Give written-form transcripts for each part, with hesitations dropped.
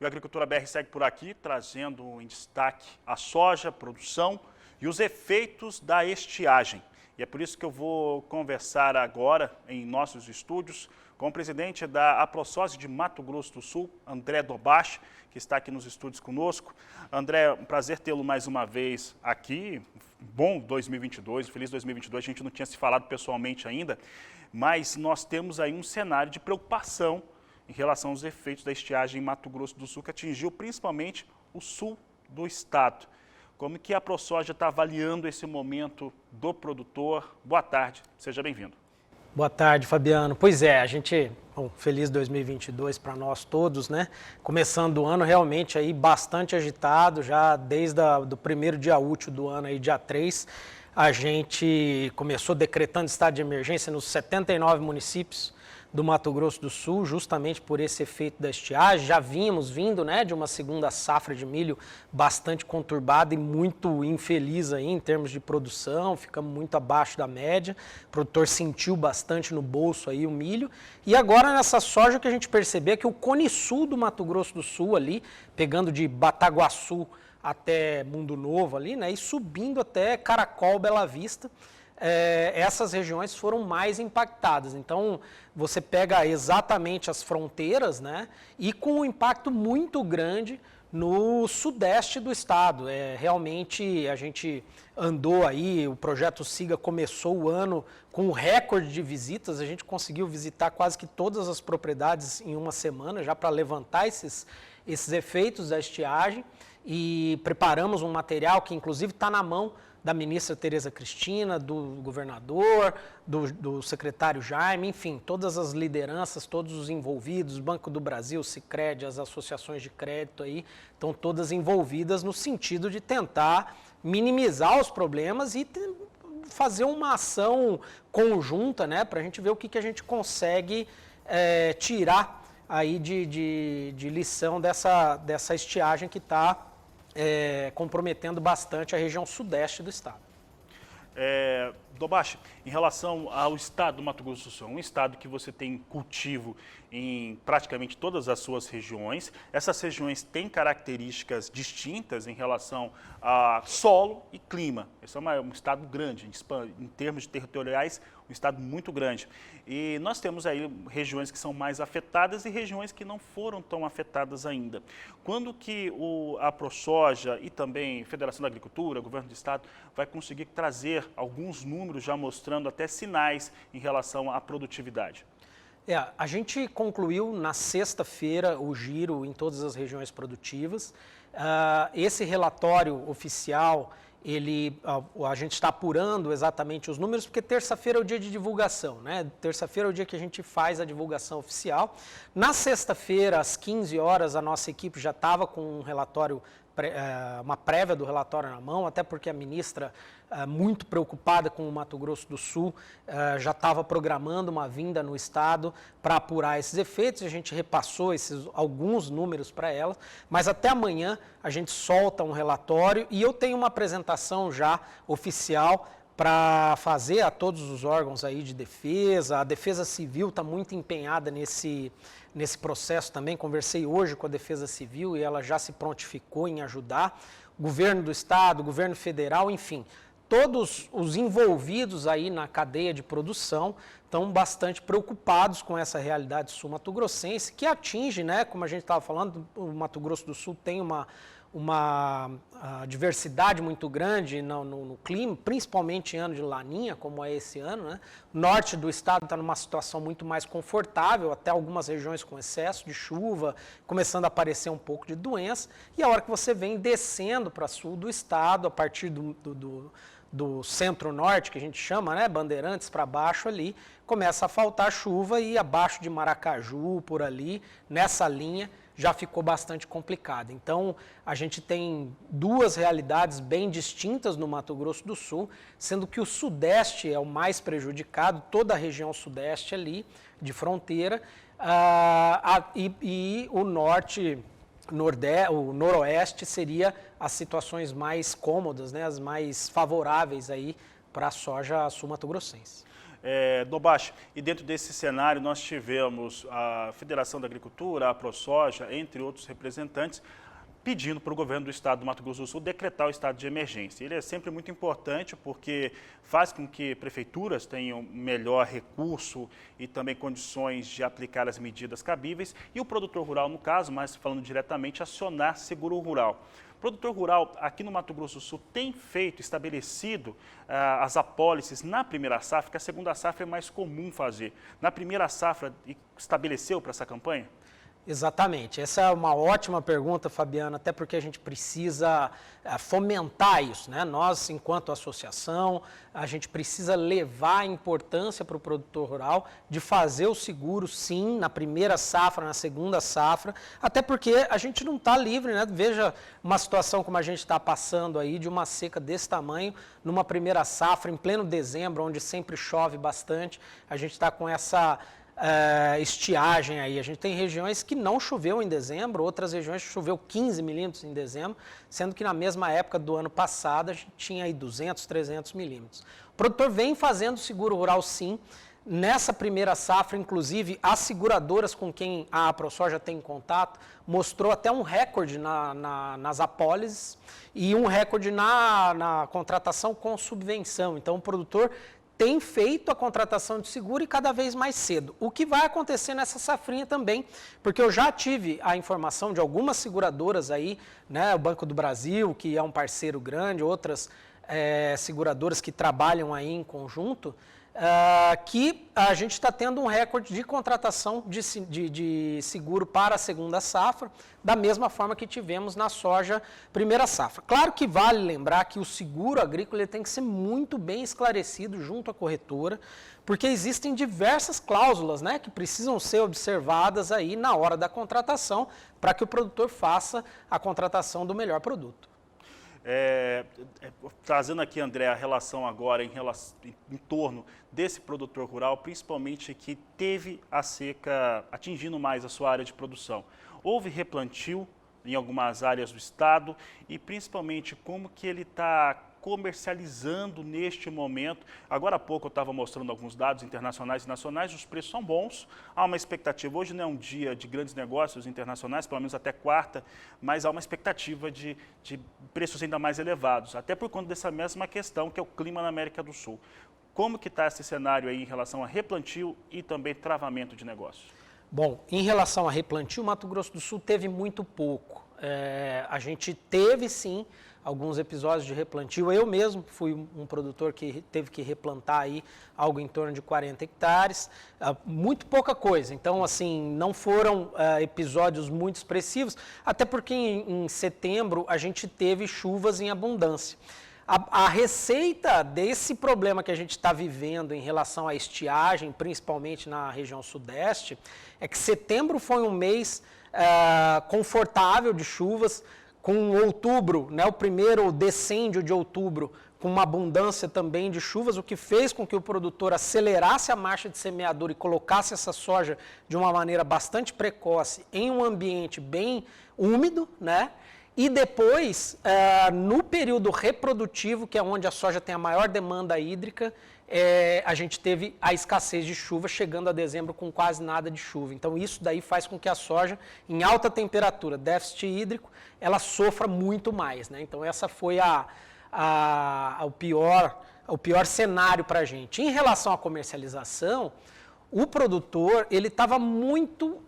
E o Agricultura BR segue por aqui, trazendo em destaque a soja, a produção e os efeitos da estiagem. E é por isso que eu vou conversar agora em nossos estúdios com o presidente da AproSoja de Mato Grosso do Sul, André Dobache, que está aqui nos estúdios conosco. André, um prazer tê-lo mais uma vez aqui. Bom 2022, feliz 2022, a gente não tinha se falado pessoalmente ainda, mas nós temos aí um cenário de preocupação em relação aos efeitos da estiagem em Mato Grosso do Sul, que atingiu principalmente o sul do estado. Como que a AproSoja está avaliando esse momento do produtor? Boa tarde, seja bem-vindo. Boa tarde, Fabiano. Pois é, feliz 2022 para nós todos, né? Começando o ano realmente aí bastante agitado, já desde do primeiro dia útil do ano, aí, dia 3, a gente começou decretando estado de emergência nos 79 municípios do Mato Grosso do Sul, justamente por esse efeito da estiagem. Já vínhamos vindo, né, de uma segunda safra de milho bastante conturbada e muito infeliz aí em termos de produção, ficamos muito abaixo da média, o produtor sentiu bastante no bolso aí o milho, e agora nessa soja que a gente percebeu é que o Cone Sul do Mato Grosso do Sul ali, pegando de Bataguaçu até Mundo Novo ali, né, e subindo até Caracol, Bela Vista, essas regiões foram mais impactadas. Então, você pega exatamente as fronteiras, né, e com um impacto muito grande no sudeste do estado. Realmente, a gente andou aí, o Projeto SIGA começou o ano com um recorde de visitas, a gente conseguiu visitar quase que todas as propriedades em uma semana, já para levantar esses efeitos da estiagem, e preparamos um material que, inclusive, está na mão da ministra Tereza Cristina, do governador, do secretário Jaime, enfim, todas as lideranças, todos os envolvidos, Banco do Brasil, Sicredi, as associações de crédito aí, estão todas envolvidas no sentido de tentar minimizar os problemas e fazer uma ação conjunta, né, para a gente ver o que a gente consegue tirar aí de lição dessa estiagem que está comprometendo bastante a região sudeste do estado. Dobache, em relação ao estado do Mato Grosso do Sul, um estado que você tem cultivo em praticamente todas as suas regiões, essas regiões têm características distintas em relação a solo e clima. Esse é um estado grande, em termos territoriais, um estado muito grande. E nós temos aí regiões que são mais afetadas e regiões que não foram tão afetadas ainda. Quando que a AproSoja e também a Federação da Agricultura, o Governo do Estado, vai conseguir trazer alguns números já mostrando até sinais em relação à produtividade? A gente concluiu na sexta-feira o giro em todas as regiões produtivas. Esse relatório oficial, a gente está apurando exatamente os números, porque terça-feira é o dia de divulgação, né? Terça-feira é o dia que a gente faz a divulgação oficial. Na sexta-feira, às 15 horas, a nossa equipe já estava com um relatório, uma prévia do relatório na mão, até porque a ministra, muito preocupada com o Mato Grosso do Sul, já estava programando uma vinda no estado para apurar esses efeitos. A gente repassou alguns números para ela, mas até amanhã a gente solta um relatório e eu tenho uma apresentação já oficial para fazer a todos os órgãos aí de defesa. A Defesa Civil está muito empenhada nesse processo também. Conversei hoje com a Defesa Civil e ela já se prontificou em ajudar. O governo do estado, o governo federal, enfim, todos os envolvidos aí na cadeia de produção estão bastante preocupados com essa realidade sul-mato-grossense, que atinge, né, como a gente estava falando, o Mato Grosso do Sul tem uma diversidade muito grande no clima, principalmente em ano de laninha, como é esse ano, né? O norte do estado está numa situação muito mais confortável, até algumas regiões com excesso de chuva, começando a aparecer um pouco de doença, e a hora que você vem descendo para sul do estado, a partir do centro-norte, que a gente chama, né, Bandeirantes para baixo ali, começa a faltar chuva e abaixo de Maracaju, por ali, nessa linha, já ficou bastante complicado. Então, a gente tem duas realidades bem distintas no Mato Grosso do Sul, sendo que o sudeste é o mais prejudicado, toda a região sudeste ali, de fronteira, e o norte, o noroeste seria as situações mais cômodas, né, as mais favoráveis aí para a soja sul-mato-grossense. Dobashi, e dentro desse cenário nós tivemos a Federação da Agricultura, a ProSoja, entre outros representantes, pedindo para o governo do estado do Mato Grosso do Sul decretar o estado de emergência. Ele é sempre muito importante porque faz com que prefeituras tenham melhor recurso e também condições de aplicar as medidas cabíveis e o produtor rural, no caso, mas falando diretamente, acionar seguro rural. O produtor rural aqui no Mato Grosso do Sul tem estabelecido as apólices na primeira safra, que a segunda safra é mais comum fazer. Na primeira safra, estabeleceu para essa campanha? Exatamente. Essa é uma ótima pergunta, Fabiano, até porque a gente precisa fomentar isso, né? Nós, enquanto associação, a gente precisa levar a importância para o produtor rural de fazer o seguro, sim, na primeira safra, na segunda safra, até porque a gente não está livre, né? Veja uma situação como a gente está passando aí, de uma seca desse tamanho, numa primeira safra, em pleno dezembro, onde sempre chove bastante, a gente está com essa estiagem aí. A gente tem regiões que não choveu em dezembro, outras regiões choveu 15 milímetros em dezembro, sendo que na mesma época do ano passado a gente tinha aí 200, 300 milímetros. O produtor vem fazendo seguro rural sim. Nessa primeira safra, inclusive, as seguradoras com quem a ProSoja tem contato mostrou até um recorde nas apólices e um recorde na contratação com subvenção. Então o produtor tem feito a contratação de seguro e cada vez mais cedo. O que vai acontecer nessa safrinha também, porque eu já tive a informação de algumas seguradoras aí, né, o Banco do Brasil, que é um parceiro grande, outras seguradoras que trabalham aí em conjunto, que a gente está tendo um recorde de contratação de seguro para a segunda safra, da mesma forma que tivemos na soja primeira safra. Claro que vale lembrar que o seguro agrícola ele tem que ser muito bem esclarecido junto à corretora, porque existem diversas cláusulas, né, que precisam ser observadas aí na hora da contratação para que o produtor faça a contratação do melhor produto. Trazendo aqui, André, a relação agora em torno desse produtor rural, principalmente que teve a seca atingindo mais a sua área de produção. Houve replantio em algumas áreas do estado e principalmente como que ele está comercializando neste momento. Agora há pouco eu estava mostrando alguns dados internacionais e nacionais, os preços são bons, há uma expectativa, hoje não é um dia de grandes negócios internacionais, pelo menos até quarta, mas há uma expectativa de preços ainda mais elevados, até por conta dessa mesma questão que é o clima na América do Sul. Como que está esse cenário aí em relação a replantio e também travamento de negócios? Bom, em relação a replantio, o Mato Grosso do Sul teve muito pouco. A gente teve sim alguns episódios de replantio. Eu mesmo fui um produtor que teve que replantar aí algo em torno de 40 hectares, muito pouca coisa. Então, assim, não foram episódios muito expressivos, até porque em setembro a gente teve chuvas em abundância. A receita desse problema que a gente está vivendo em relação à estiagem, principalmente na região sudeste, é que setembro foi um mês confortável de chuvas, com outubro, né, o primeiro decêndio de outubro, com uma abundância também de chuvas, o que fez com que o produtor acelerasse a marcha de semeadura e colocasse essa soja de uma maneira bastante precoce em um ambiente bem úmido, né? E depois, no período reprodutivo, que é onde a soja tem a maior demanda hídrica, a gente teve a escassez de chuva, chegando a dezembro com quase nada de chuva. Então isso daí faz com que a soja, em alta temperatura, déficit hídrico, ela sofra muito mais, né? Então essa foi o pior cenário para a gente. Em relação à comercialização, o produtor ele estava muito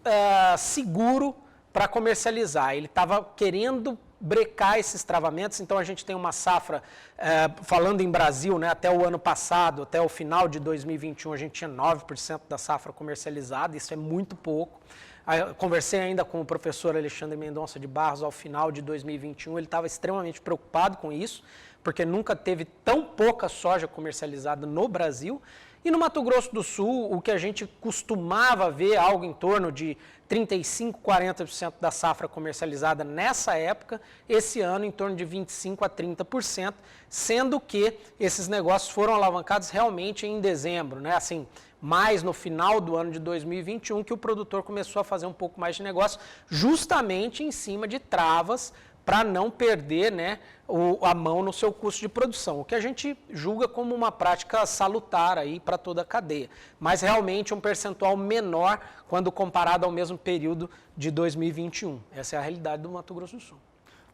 seguro para comercializar, ele estava querendo brecar esses travamentos. Então a gente tem uma safra, falando em Brasil, né, até o ano passado, até o final de 2021, a gente tinha 9% da safra comercializada, isso é muito pouco. Eu conversei ainda com o professor Alexandre Mendonça de Barros ao final de 2021, ele estava extremamente preocupado com isso, porque nunca teve tão pouca soja comercializada no Brasil. E no Mato Grosso do Sul, o que a gente costumava ver, algo em torno de 35%, 40% da safra comercializada nessa época, esse ano em torno de 25% a 30%, sendo que esses negócios foram alavancados realmente em dezembro, né? Assim, mais no final do ano de 2021, que o produtor começou a fazer um pouco mais de negócio, justamente em cima de travas para não perder, né, a mão no seu custo de produção, o que a gente julga como uma prática salutar aí para toda a cadeia, mas realmente um percentual menor quando comparado ao mesmo período de 2021. Essa é a realidade do Mato Grosso do Sul.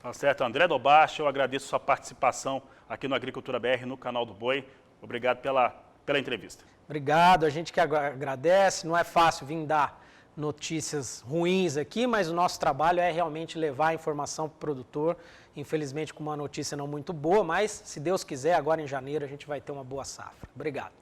Tá certo, André Dobache, eu agradeço sua participação aqui no Agricultura BR, no canal do Boi. Obrigado pela entrevista. Obrigado, a gente que agradece, não é fácil vir dar notícias ruins aqui, mas o nosso trabalho é realmente levar a informação para o produtor, infelizmente com uma notícia não muito boa, mas se Deus quiser, agora em janeiro a gente vai ter uma boa safra. Obrigado.